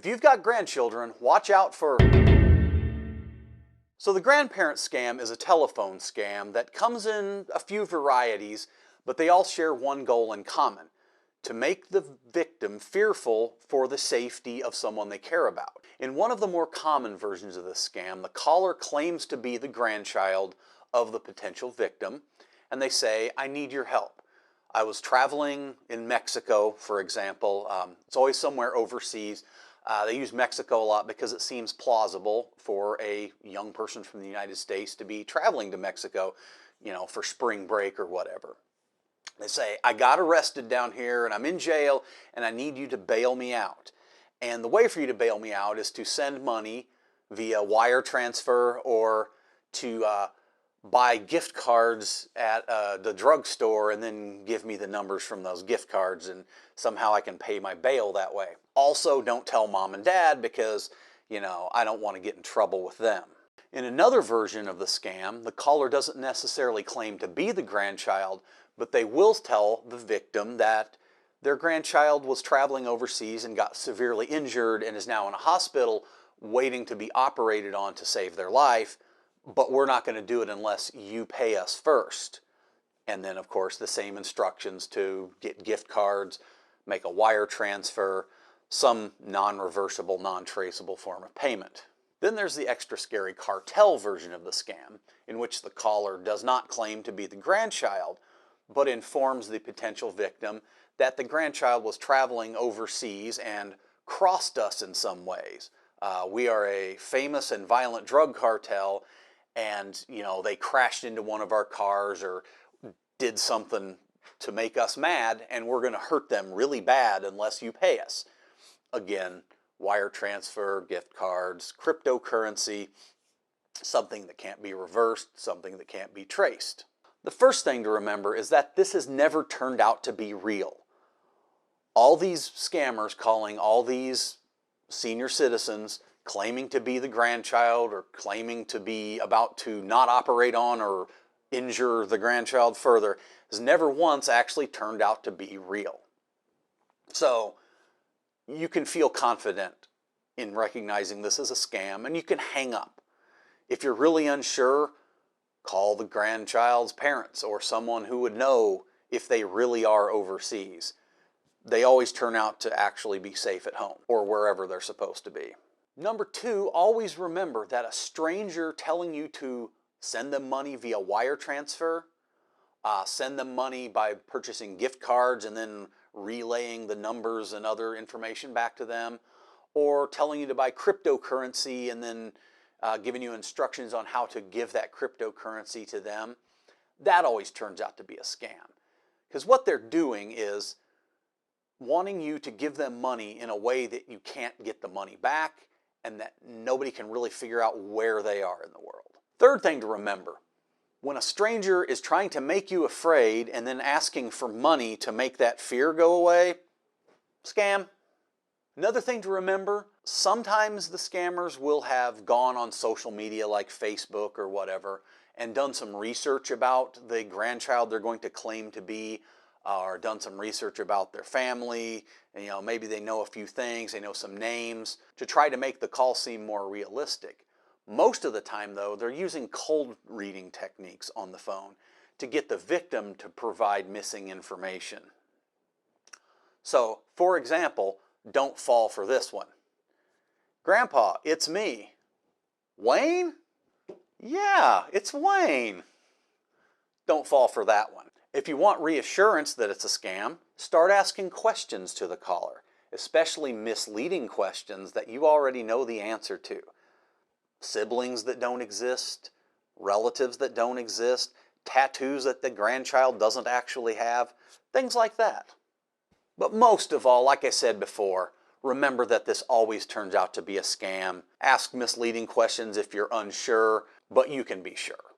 If you've got grandchildren, watch out for... So the grandparent scam is a telephone scam that comes in a few varieties, but they all share one goal in common: to make the victim fearful for the safety of someone they care about. In one of the more common versions of this scam, the caller claims to be the grandchild of the potential victim, and they say, "I need your help. I was traveling in Mexico," for example. It's always somewhere overseas. They use Mexico a lot because it seems plausible for a young person from the United States to be traveling to Mexico, for spring break or whatever. They say, "I got arrested down here and I'm in jail and I need you to bail me out. And the way for you to bail me out is to send money via wire transfer or to buy gift cards at the drugstore and then give me the numbers from those gift cards and somehow I can pay my bail that way. Also, don't tell mom and dad because, I don't want to get in trouble with them." In another version of the scam, the caller doesn't necessarily claim to be the grandchild, but they will tell the victim that their grandchild was traveling overseas and got severely injured and is now in a hospital waiting to be operated on to save their life, but we're not going to do it unless you pay us first. And then, of course, the same instructions to get gift cards, make a wire transfer, some non-reversible, non-traceable form of payment. Then there's the extra scary cartel version of the scam, in which the caller does not claim to be the grandchild, but informs the potential victim that the grandchild was traveling overseas and crossed us in some ways. We are a famous and violent drug cartel, and they crashed into one of our cars or did something to make us mad, and we're going to hurt them really bad unless you pay us. Again, wire transfer, gift cards, cryptocurrency, something that can't be reversed, something that can't be traced. The first thing to remember is that this has never turned out to be real. All these scammers calling all these senior citizens claiming to be the grandchild or claiming to be about to not operate on or injure the grandchild further has never once actually turned out to be real. So you can feel confident in recognizing this as a scam, and you can hang up. If you're really unsure, call the grandchild's parents or someone who would know if they really are overseas. They always turn out to actually be safe at home or wherever they're supposed to be. Number two, always remember that a stranger telling you to send them money via wire transfer, send them money by purchasing gift cards and then relaying the numbers and other information back to them, or telling you to buy cryptocurrency and then giving you instructions on how to give that cryptocurrency to them, that always turns out to be a scam. Because what they're doing is wanting you to give them money in a way that you can't get the money back and that nobody can really figure out where they are in the world. Third thing to remember, when a stranger is trying to make you afraid and then asking for money to make that fear go away, scam. Another thing to remember, sometimes the scammers will have gone on social media like Facebook or whatever and done some research about the grandchild they're going to claim to be, or done some research about their family, and, maybe they know a few things, they know some names, to try to make the call seem more realistic. Most of the time, though, they're using cold reading techniques on the phone to get the victim to provide missing information. So, for example, don't fall for this one. "Grandpa, it's me." "Wayne?" "Yeah, it's Wayne." Don't fall for that one. If you want reassurance that it's a scam, start asking questions to the caller, especially misleading questions that you already know the answer to. Siblings that don't exist, relatives that don't exist, tattoos that the grandchild doesn't actually have, things like that. But most of all, like I said before, remember that this always turns out to be a scam. Ask misleading questions if you're unsure, but you can be sure.